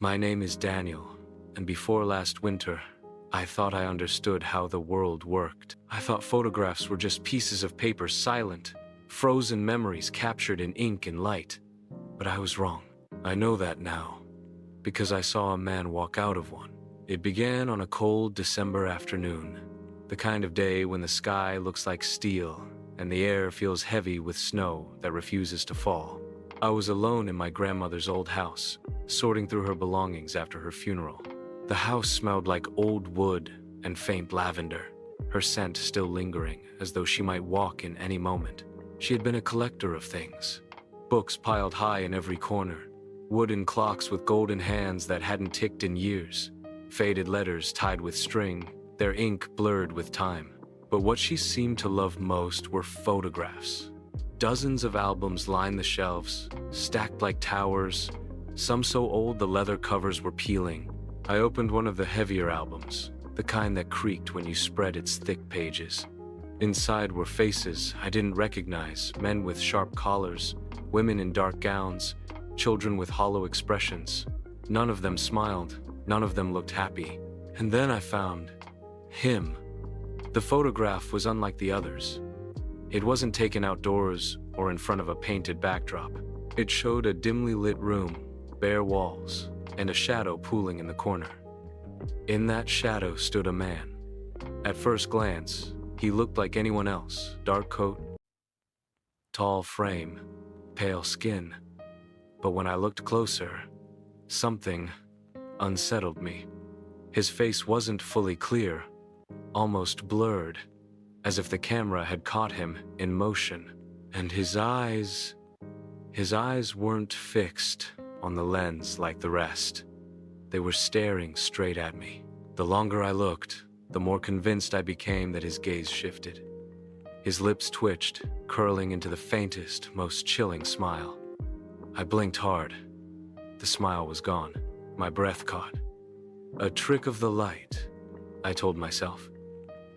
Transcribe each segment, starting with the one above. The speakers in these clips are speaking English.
My name is Daniel, and before last winter, I thought I understood how the world worked. I thought photographs were just pieces of paper, silent, frozen memories captured in ink and light. But I was wrong. I know that now, because I saw a man walk out of one. It began on a cold December afternoon, the kind of day when the sky looks like steel and the air feels heavy with snow that refuses to fall. I was alone in my grandmother's old house, sorting through her belongings after her funeral. The house smelled like old wood and faint lavender, her scent still lingering, as though she might walk in any moment. She had been a collector of things. Books piled high in every corner, wooden clocks with golden hands that hadn't ticked in years, faded letters tied with string, their ink blurred with time. But what she seemed to love most were photographs. Dozens of albums lined the shelves, stacked like towers, some so old the leather covers were peeling. I opened one of the heavier albums, the kind that creaked when you spread its thick pages. Inside were faces I didn't recognize, men with sharp collars, women in dark gowns, children with hollow expressions. None of them smiled, none of them looked happy. And then I found him. The photograph was unlike the others. It wasn't taken outdoors or in front of a painted backdrop. It showed a dimly lit room, bare walls, and a shadow pooling in the corner. In that shadow stood a man. At first glance, he looked like anyone else. Dark coat, tall frame, pale skin. But when I looked closer, something unsettled me. His face wasn't fully clear, almost blurred, as if the camera had caught him in motion. And his eyes weren't fixed on the lens like the rest. They were staring straight at me. The longer I looked, the more convinced I became that his gaze shifted. His lips twitched, curling into the faintest, most chilling smile. I blinked hard. The smile was gone. My breath caught. A trick of the light, I told myself.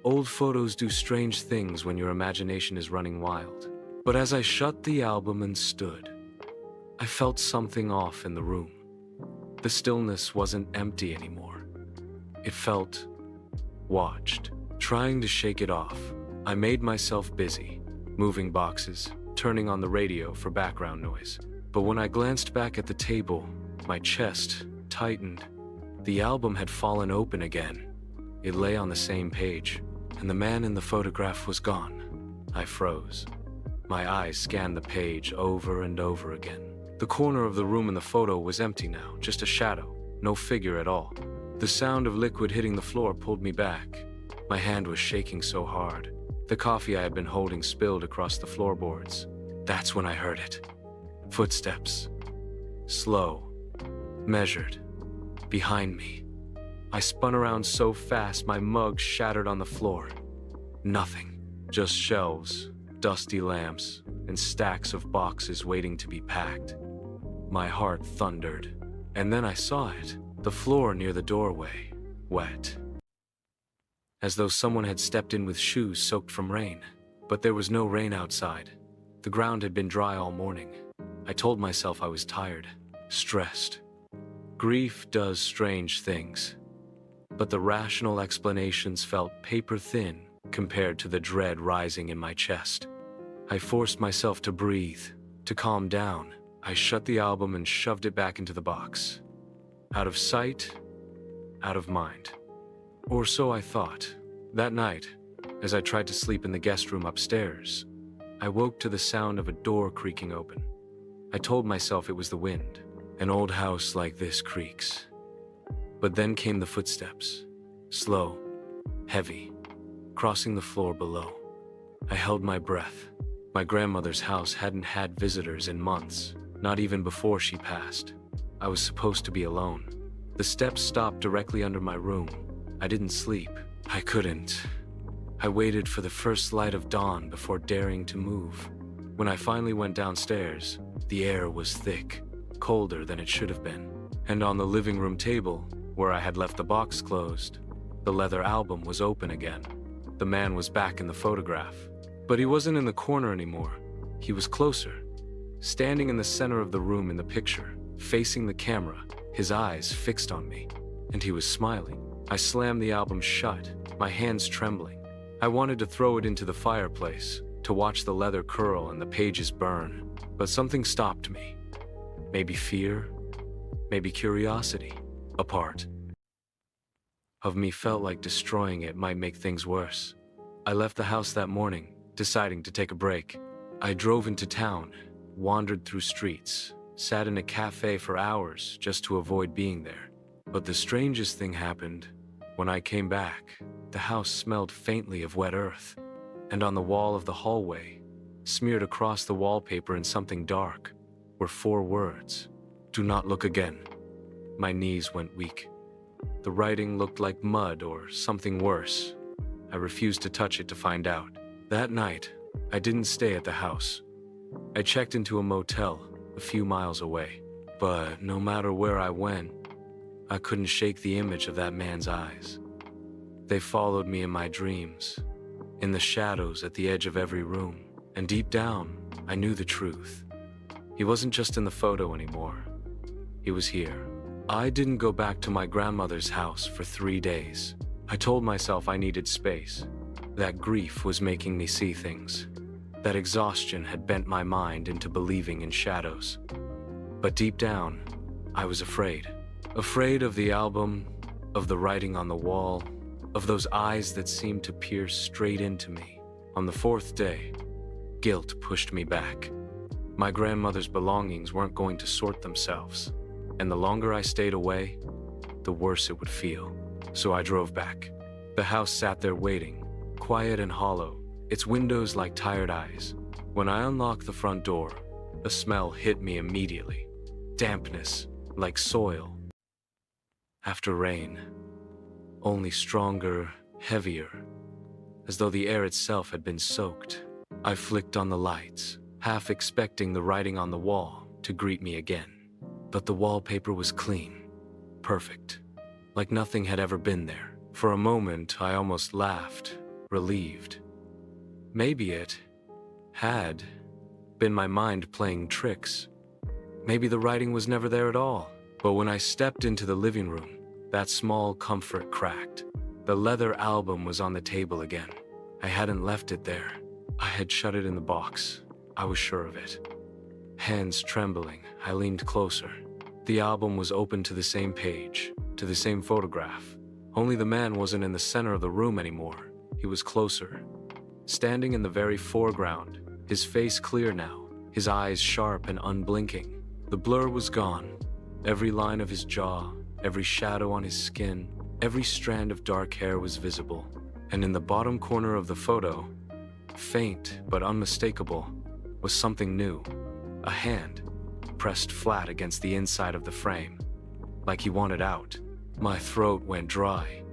Old photos do strange things when your imagination is running wild. But as I shut the album and stood, I felt something off in the room. The stillness wasn't empty anymore. It felt watched. Trying to shake it off, I made myself busy, moving boxes, turning on the radio for background noise. But when I glanced back at the table, my chest tightened. The album had fallen open again. It lay on the same page, and the man in the photograph was gone. I froze. My eyes scanned the page over and over again. The corner of the room in the photo was empty now, just a shadow, no figure at all. The sound of liquid hitting the floor pulled me back. My hand was shaking so hard. The coffee I had been holding spilled across the floorboards. That's when I heard it. Footsteps. Slow. Measured. Behind me. I spun around so fast my mug shattered on the floor. Nothing. Just shelves, dusty lamps, and stacks of boxes waiting to be packed. My heart thundered. And then I saw it. The floor near the doorway. Wet. As though someone had stepped in with shoes soaked from rain. But there was no rain outside. The ground had been dry all morning. I told myself I was tired, stressed. Grief does strange things. But the rational explanations felt paper-thin compared to the dread rising in my chest. I forced myself to breathe, to calm down. I shut the album and shoved it back into the box. Out of sight, out of mind. Or so I thought. That night, as I tried to sleep in the guest room upstairs, I woke to the sound of a door creaking open. I told myself it was the wind. An old house like this creaks. But then came the footsteps. Slow, heavy, crossing the floor below. I held my breath. My grandmother's house hadn't had visitors in months, not even before she passed. I was supposed to be alone. The steps stopped directly under my room. I didn't sleep. I couldn't. I waited for the first light of dawn before daring to move. When I finally went downstairs, the air was thick, colder than it should have been. And on the living room table, where I had left the box closed, the leather album was open again. The man was back in the photograph. But he wasn't in the corner anymore. He was closer, standing in the center of the room in the picture, facing the camera, his eyes fixed on me, and he was smiling. I slammed the album shut, my hands trembling. I wanted to throw it into the fireplace, to watch the leather curl and the pages burn, but something stopped me. Maybe fear, maybe curiosity. A part of me felt like destroying it might make things worse. I left the house that morning, deciding to take a break. I drove into town, wandered through streets, sat in a cafe for hours just to avoid being there. But the strangest thing happened. When I came back, the house smelled faintly of wet earth, and on the wall of the hallway, smeared across the wallpaper in something dark, were 4 words: "Do not look again." My knees went weak. The writing looked like mud or something worse. I refused to touch it to find out. That night, I didn't stay at the house. I checked into a motel a few miles away. But no matter where I went, I couldn't shake the image of that man's eyes. They followed me in my dreams, in the shadows at the edge of every room. And deep down, I knew the truth. He wasn't just in the photo anymore. He was here. I didn't go back to my grandmother's house for 3 days. I told myself I needed space. That grief was making me see things. That exhaustion had bent my mind into believing in shadows. But deep down, I was afraid. Afraid of the album, of the writing on the wall, of those eyes that seemed to peer straight into me. On the 4th day, guilt pushed me back. My grandmother's belongings weren't going to sort themselves, and the longer I stayed away, the worse it would feel. So I drove back. The house sat there waiting, quiet and hollow, its windows like tired eyes. When I unlocked the front door, a smell hit me immediately. Dampness, like soil after rain, only stronger, heavier, as though the air itself had been soaked. I flicked on the lights, half expecting the writing on the wall to greet me again. But the wallpaper was clean, perfect, like nothing had ever been there. For a moment, I almost laughed, relieved. Maybe it had been my mind playing tricks. Maybe the writing was never there at all. But when I stepped into the living room, that small comfort cracked. The leather album was on the table again. I hadn't left it there. I had shut it in the box. I was sure of it. Hands trembling, I leaned closer. The album was open to the same page, to the same photograph. Only the man wasn't in the center of the room anymore. He was closer, standing in the very foreground, his face clear now, his eyes sharp and unblinking. The blur was gone. Every line of his jaw, every shadow on his skin, every strand of dark hair was visible. And in the bottom corner of the photo, faint but unmistakable, was something new. A hand, pressed flat against the inside of the frame, like he wanted out. My throat went dry.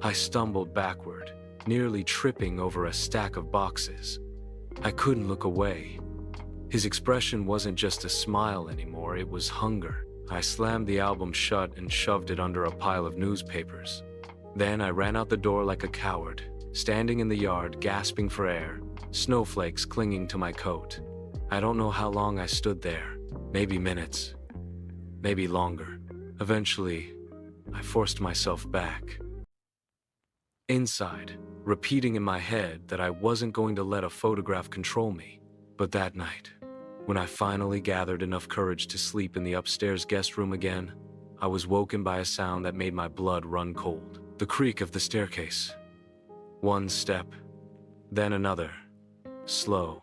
I stumbled backward, nearly tripping over a stack of boxes. I couldn't look away. His expression wasn't just a smile anymore, it was hunger. I slammed the album shut and shoved it under a pile of newspapers. Then I ran out the door like a coward, standing in the yard, gasping for air, snowflakes clinging to my coat. I don't know how long I stood there, maybe minutes, maybe longer. Eventually, I forced myself back. Inside, repeating in my head that I wasn't going to let a photograph control me. But that night, when I finally gathered enough courage to sleep in the upstairs guest room again, I was woken by a sound that made my blood run cold. The creak of the staircase. One step, then another. Slow,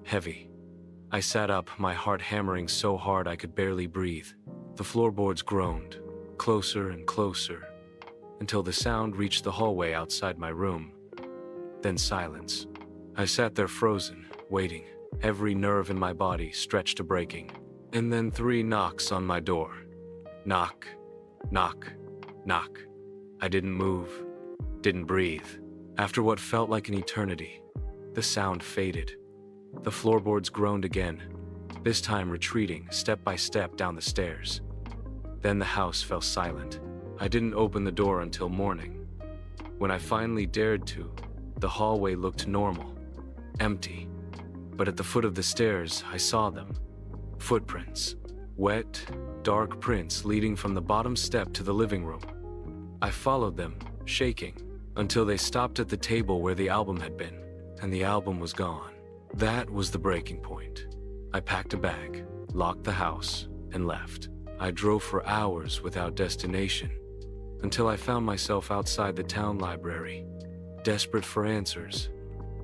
heavy. I sat up, my heart hammering so hard I could barely breathe. The floorboards groaned, closer and closer, until the sound reached the hallway outside my room. Then silence. I sat there frozen, waiting, every nerve in my body stretched to breaking. And then 3 knocks on my door. Knock, knock, knock. I didn't move, didn't breathe. After what felt like an eternity, the sound faded. The floorboards groaned again, this time retreating step by step down the stairs. Then the house fell silent. I didn't open the door until morning. When I finally dared to, the hallway looked normal, empty. But at the foot of the stairs, I saw them. Footprints, wet, dark prints leading from the bottom step to the living room. I followed them, shaking, until they stopped at the table where the album had been, and the album was gone. That was the breaking point. I packed a bag, locked the house, and left. I drove for hours without destination, until I found myself outside the town library. Desperate for answers,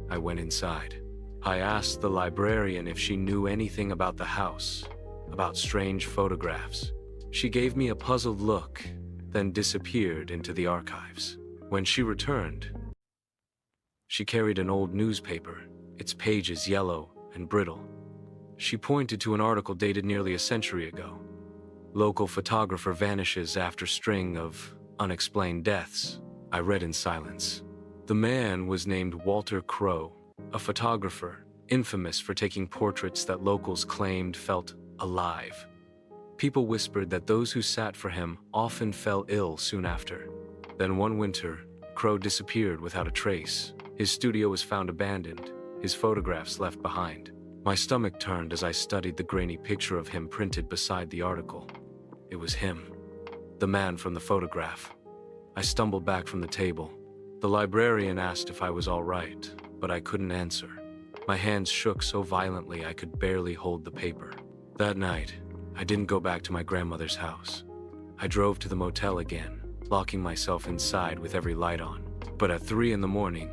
I went inside. I asked the librarian if she knew anything about the house, about strange photographs. She gave me a puzzled look, then disappeared into the archives. When she returned, she carried an old newspaper, its pages yellow and brittle. She pointed to an article dated nearly a century ago. Local photographer vanishes after string of unexplained deaths. I read in silence. The man was named Walter Crowe, a photographer, infamous for taking portraits that locals claimed felt alive. People whispered that those who sat for him often fell ill soon after. Then one winter, Crowe disappeared without a trace. His studio was found abandoned, his photographs left behind. My stomach turned as I studied the grainy picture of him printed beside the article. It was him, the man from the photograph. I stumbled back from the table. The librarian asked if I was all right, but I couldn't answer. My hands shook so violently I could barely hold the paper. That night, I didn't go back to my grandmother's house. I drove to the motel again, locking myself inside with every light on. But at 3 in the morning,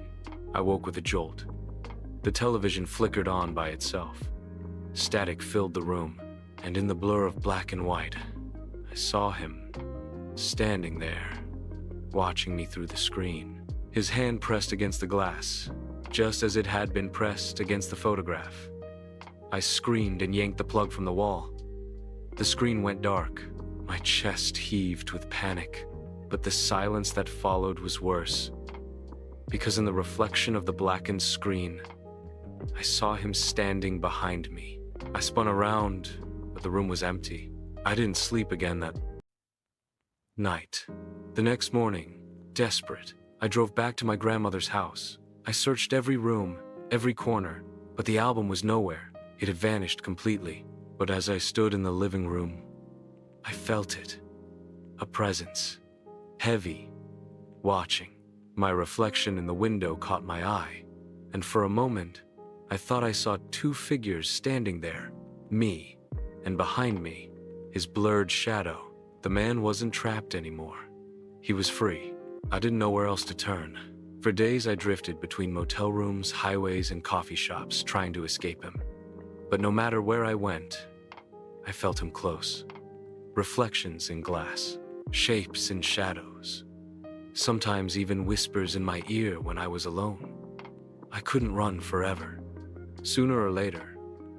I woke with a jolt. The television flickered on by itself. Static filled the room, and in the blur of black and white, I saw him, standing there, watching me through the screen. His hand pressed against the glass, just as it had been pressed against the photograph. I screamed and yanked the plug from the wall. The screen went dark. My chest heaved with panic, but the silence that followed was worse. Because in the reflection of the blackened screen, I saw him standing behind me. I spun around, but the room was empty. I didn't sleep again that night. The next morning, desperate, I drove back to my grandmother's house. I searched every room, every corner, but the album was nowhere. It had vanished completely. But as I stood in the living room, I felt it. A presence. Heavy. Watching. My reflection in the window caught my eye, and for a moment, I thought I saw 2 figures standing there. Me, and behind me, his blurred shadow. The man wasn't trapped anymore. He was free. I didn't know where else to turn. For days I drifted between motel rooms, highways, and coffee shops, trying to escape him. But no matter where I went, I felt him close. Reflections in glass, shapes in shadows. Sometimes even whispers in my ear when I was alone. I couldn't run forever. Sooner or later,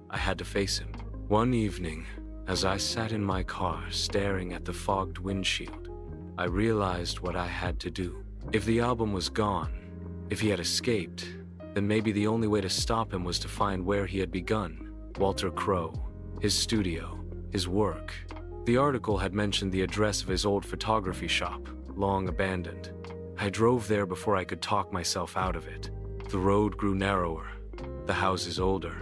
I had to face him. One evening, as I sat in my car staring at the fogged windshield, I realized what I had to do. If the album was gone, if he had escaped, then maybe the only way to stop him was to find where he had begun. Walter Crowe, his studio, his work. The article had mentioned the address of his old photography shop, long abandoned. I drove there before I could talk myself out of it. The road grew narrower, the houses older,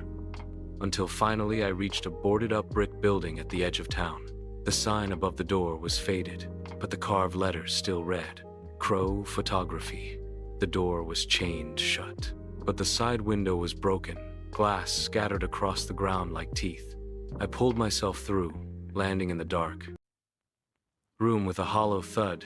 until finally I reached a boarded-up brick building at the edge of town. The sign above the door was faded, but the carved letters still read, Crowe Photography. The door was chained shut, but the side window was broken, glass scattered across the ground like teeth. I pulled myself through, landing in the dark room with a hollow thud.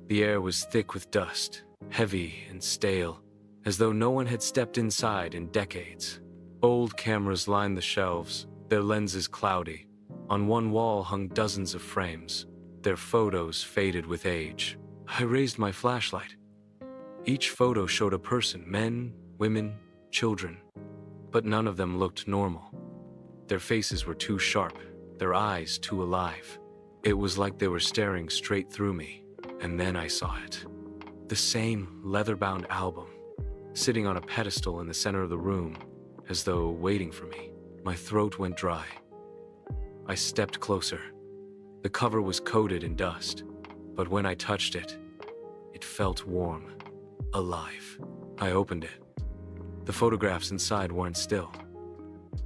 The air was thick with dust, heavy and stale, as though no one had stepped inside in decades. Old cameras lined the shelves, their lenses cloudy. On one wall hung dozens of frames, their photos faded with age. I raised my flashlight. Each photo showed a person, men, women, children, but none of them looked normal. Their faces were too sharp, their eyes too alive. It was like they were staring straight through me, and then I saw it. The same leather-bound album, sitting on a pedestal in the center of the room, as though waiting for me. My throat went dry. I stepped closer. The cover was coated in dust, but when I touched it, it felt warm, alive. I opened it. The photographs inside weren't still.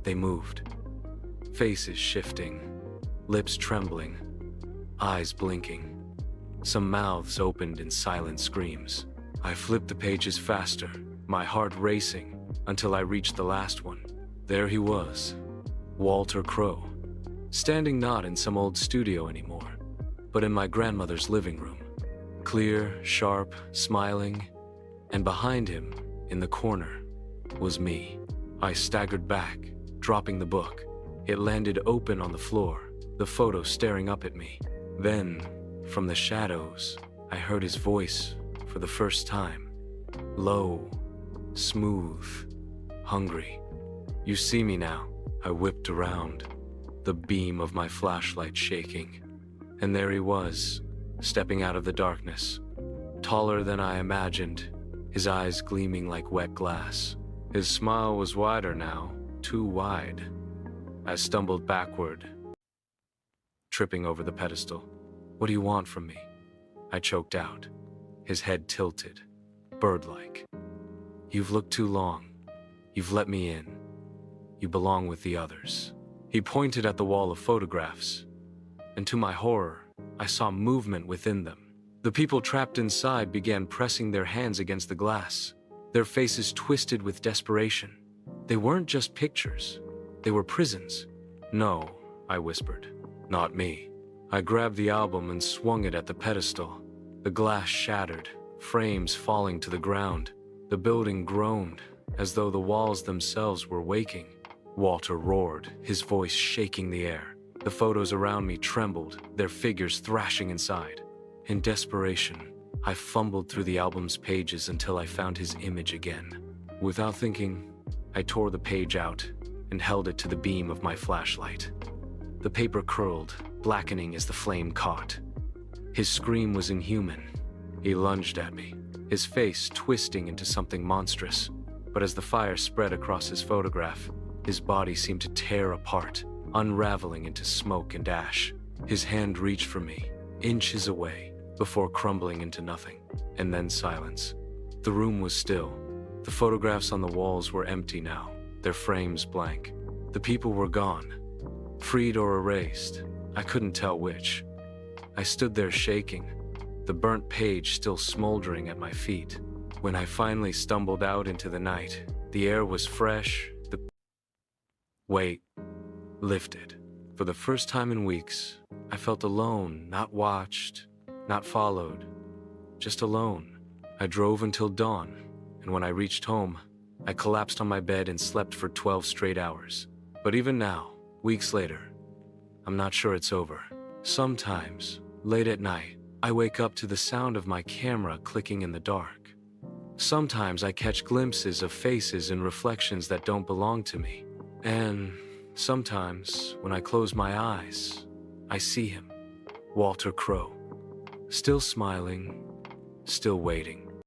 They moved. Faces shifting, lips trembling, eyes blinking. Some mouths opened in silent screams. I flipped the pages faster, my heart racing, until I reached the last one. There he was, Walter Crowe, standing not in some old studio anymore, but in my grandmother's living room. Clear, sharp, smiling, and behind him, in the corner, was me. I staggered back, dropping the book. It landed open on the floor, the photo staring up at me. Then, from the shadows, I heard his voice for the first time. Low, smooth, hungry. "You see me now." I whipped around, the beam of my flashlight shaking. And there he was, stepping out of the darkness, taller than I imagined, his eyes gleaming like wet glass. His smile was wider now, too wide. I stumbled backward, tripping over the pedestal. "What do you want from me?" I choked out, his head tilted, bird-like. "You've looked too long. You've let me in. You belong with the others." He pointed at the wall of photographs, and to my horror, I saw movement within them. The people trapped inside began pressing their hands against the glass, their faces twisted with desperation. They weren't just pictures. They were prisons. "No," I whispered. "Not me." I grabbed the album and swung it at the pedestal. The glass shattered, frames falling to the ground. The building groaned, as though the walls themselves were waking. Walter roared, his voice shaking the air. The photos around me trembled, their figures thrashing inside. In desperation, I fumbled through the album's pages until I found his image again. Without thinking, I tore the page out and held it to the beam of my flashlight. The paper curled, blackening as the flame caught. His scream was inhuman. He lunged at me, his face twisting into something monstrous. But as the fire spread across his photograph, his body seemed to tear apart, unraveling into smoke and ash. His hand reached for me, inches away, before crumbling into nothing, and then silence. The room was still. The photographs on the walls were empty now, their frames blank. The people were gone, freed or erased. I couldn't tell which. I stood there shaking, the burnt page still smoldering at my feet. When I finally stumbled out into the night, the air was fresh, the weight lifted. For the first time in weeks, I felt alone, not watched, not followed, just alone. I drove until dawn, and when I reached home, I collapsed on my bed and slept for 12 straight hours. But even now, weeks later, I'm not sure it's over. Sometimes, late at night, I wake up to the sound of my camera clicking in the dark. Sometimes I catch glimpses of faces and reflections that don't belong to me. And sometimes, when I close my eyes, I see him, Walter Crowe, still smiling, still waiting.